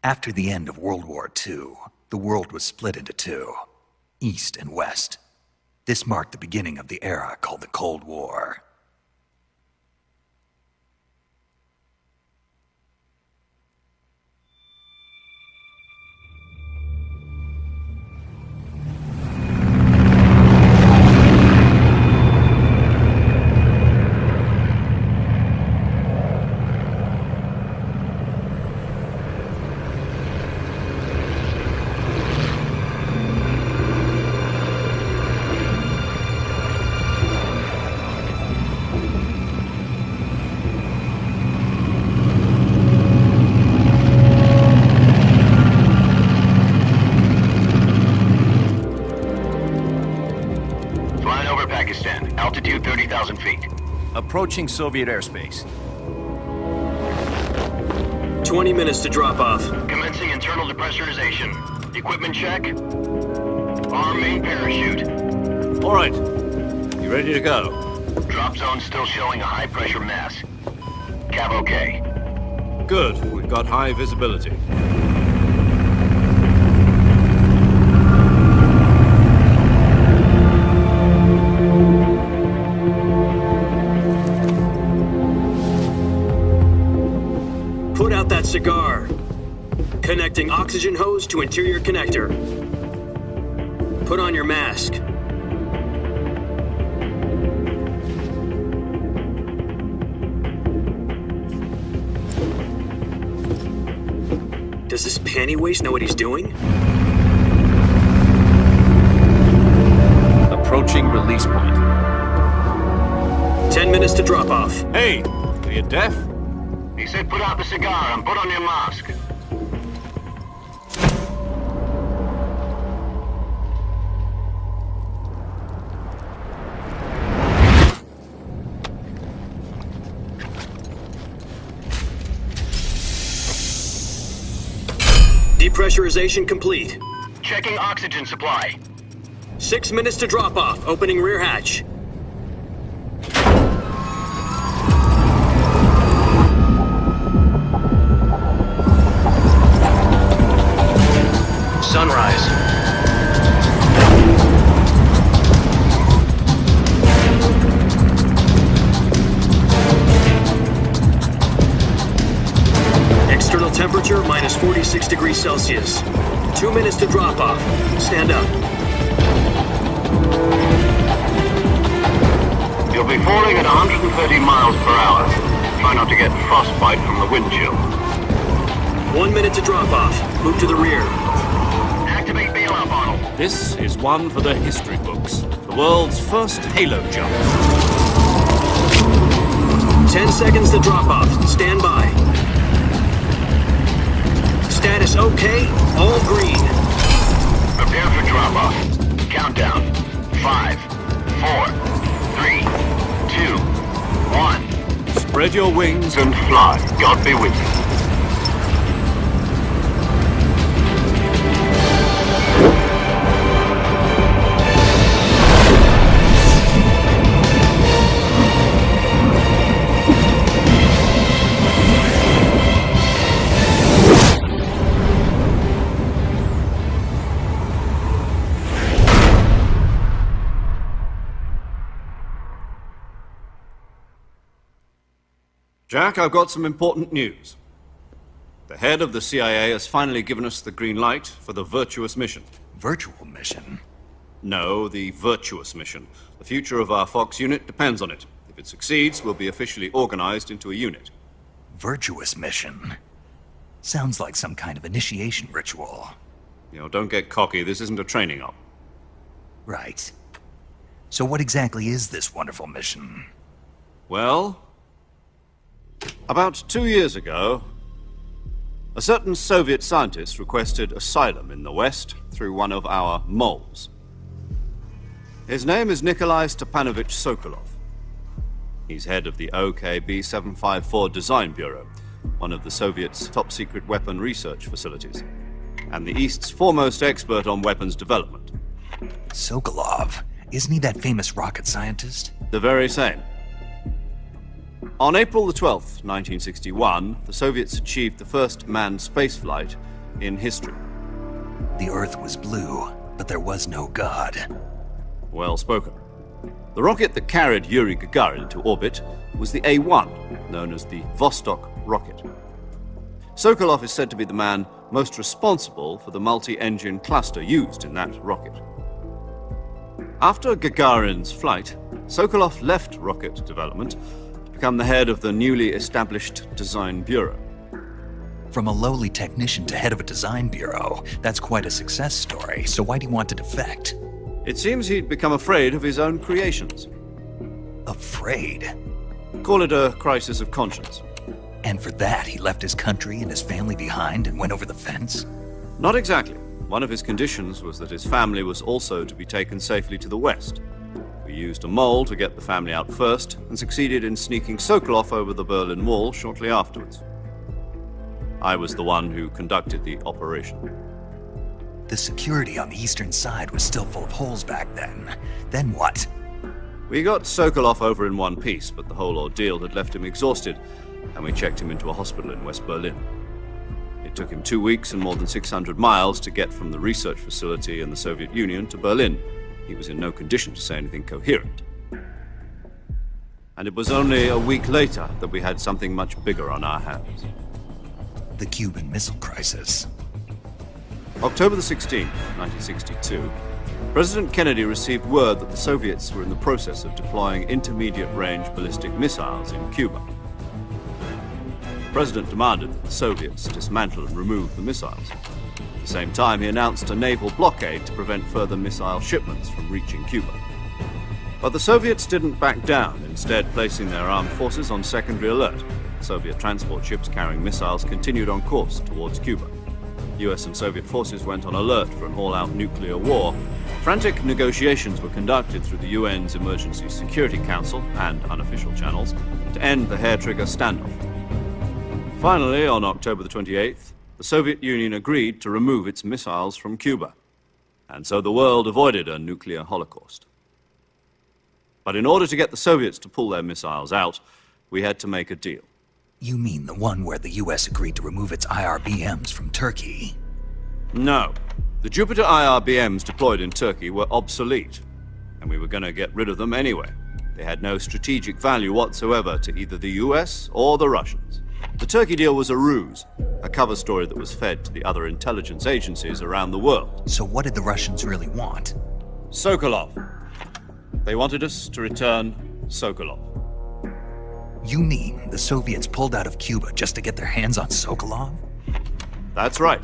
After the end of World War II, the world was split into two, East and West. This marked the beginning of the era called the Cold War. Altitude 30,000 feet. Approaching Soviet airspace. 20 minutes to drop off. Commencing internal depressurization. Equipment check. Arm main parachute. All right. You ready to go? Drop zone still showing a high pressure mass. Cav okay. Good. We've got high visibility. Put out that cigar. Connecting oxygen hose to interior connector. Put on your mask. Does this panty waste know what he's doing? Approaching release point. 10 minutes to drop off. Hey, are you deaf? He said put out the cigar and put on your mask. Depressurization complete. Checking oxygen supply. 6 minutes to drop off. Opening rear hatch. Sunrise. External temperature minus 46 degrees Celsius. 2 minutes to drop off. Stand up. You'll be falling at 130 miles per hour. Try not to get frostbite from the wind chill. 1 minute to drop off. Move to the rear. Activate bailout model. This is one for the history books. The world's first halo jump. 10 seconds to drop off. Stand by. Status okay. All green. Prepare for drop off. Countdown. 5, 4, 3, 2, 1. Spread your wings And fly. God be with you. Jack, I've got some important news. The head of the CIA has finally given us the green light for the Virtuous mission. Virtual mission? No, the Virtuous mission. The future of our Fox unit depends on it. If it succeeds, we'll be officially organized into a unit. Virtuous mission? Sounds like some kind of initiation ritual. You know, don't get cocky. This isn't a training op. Right. So what exactly is this wonderful mission? Well, about 2 years ago, a certain Soviet scientist requested asylum in the West through one of our moles. His name is Nikolai Stepanovich Sokolov. He's head of the OKB-754 Design Bureau, one of the Soviets' top-secret weapon research facilities, and the East's foremost expert on weapons development. Sokolov? Isn't he that famous rocket scientist? The very same. On April the 12th, 1961, the Soviets achieved the first manned spaceflight in history. The Earth was blue, but there was no God. Well spoken. The rocket that carried Yuri Gagarin into orbit was the A-1, known as the Vostok rocket. Sokolov is said to be the man most responsible for the multi-engine cluster used in that rocket. After Gagarin's flight, Sokolov left rocket development to become the head of the newly established Design Bureau. From a lowly technician to head of a design bureau, that's quite a success story, so why'd he want to defect? It seems he'd become afraid of his own creations. Afraid? Call it a crisis of conscience. And for that, he left his country and his family behind and went over the fence? Not exactly. One of his conditions was that his family was also to be taken safely to the west. We used a mole to get the family out first, and succeeded in sneaking Sokolov over the Berlin Wall shortly afterwards. I was the one who conducted the operation. The security on the eastern side was still full of holes back then. Then what? We got Sokolov over in one piece, but the whole ordeal had left him exhausted, and we checked him into a hospital in West Berlin. It took him 2 weeks and more than 600 miles to get from the research facility in the Soviet Union to Berlin. He was in no condition to say anything coherent. And it was only a week later that we had something much bigger on our hands. The Cuban Missile Crisis. October the 16th, 1962, President Kennedy received word that the Soviets were in the process of deploying intermediate-range ballistic missiles in Cuba. The President demanded that the Soviets dismantle and remove the missiles. At the same time, he announced a naval blockade to prevent further missile shipments from reaching Cuba. But the Soviets didn't back down, instead placing their armed forces on secondary alert. Soviet transport ships carrying missiles continued on course towards Cuba. US and Soviet forces went on alert for an all-out nuclear war. Frantic negotiations were conducted through the UN's Emergency Security Council and unofficial channels to end the hair-trigger standoff. Finally, on October the 28th, the Soviet Union agreed to remove its missiles from Cuba. And so the world avoided a nuclear holocaust. But in order to get the Soviets to pull their missiles out, we had to make a deal. You mean the one where the US agreed to remove its IRBMs from Turkey? No. The Jupiter IRBMs deployed in Turkey were obsolete, and we were going to get rid of them anyway. They had no strategic value whatsoever to either the US or the Russians. The Turkey deal was a ruse, a cover story that was fed to the other intelligence agencies around the world. So what did the Russians really want? Sokolov. They wanted us to return Sokolov. You mean the Soviets pulled out of Cuba just to get their hands on Sokolov? That's right.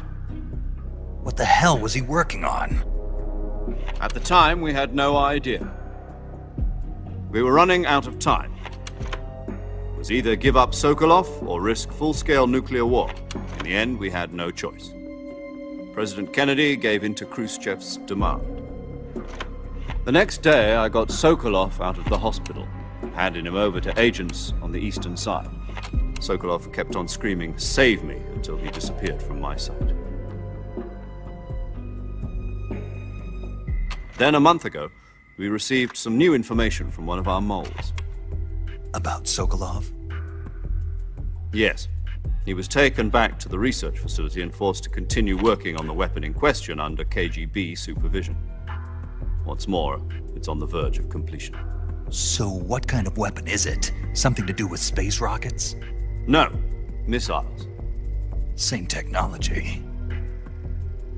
What the hell was he working on? At the time, we had no idea. We were running out of time. It was either give up Sokolov or risk full-scale nuclear war. In the end, we had no choice. President Kennedy gave in to Khrushchev's demand. The next day, I got Sokolov out of the hospital, handing him over to agents on the eastern side. Sokolov kept on screaming, "Save me," until he disappeared from my sight. Then a month ago, we received some new information from one of our moles. About Sokolov? Yes. He was taken back to the research facility and forced to continue working on the weapon in question under KGB supervision. What's more, it's on the verge of completion. So what kind of weapon is it? Something to do with space rockets? No, missiles. Same technology.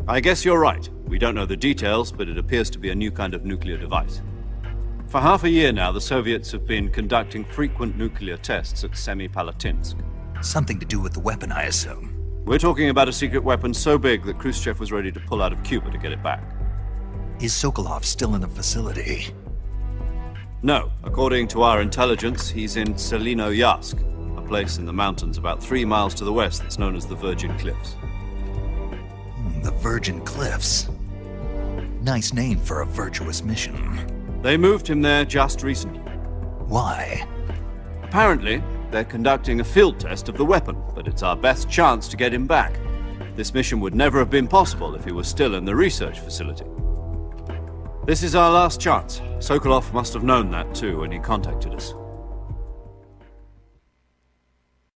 I guess you're right. We don't know the details, but it appears to be a new kind of nuclear device. For half a year now, the Soviets have been conducting frequent nuclear tests at Semipalatinsk. Something to do with the weapon, I assume. We're talking about a secret weapon so big that Khrushchev was ready to pull out of Cuba to get it back. Is Sokolov still in the facility? No. According to our intelligence, he's in Selinoyarsk, a place in the mountains about 3 miles to the west that's known as the Virgin Cliffs. The Virgin Cliffs. Nice name for a virtuous mission. They moved him there just recently. Why? Apparently, they're conducting a field test of the weapon, but it's our best chance to get him back. This mission would never have been possible if he was still in the research facility. This is our last chance. Sokolov must have known that too when he contacted us.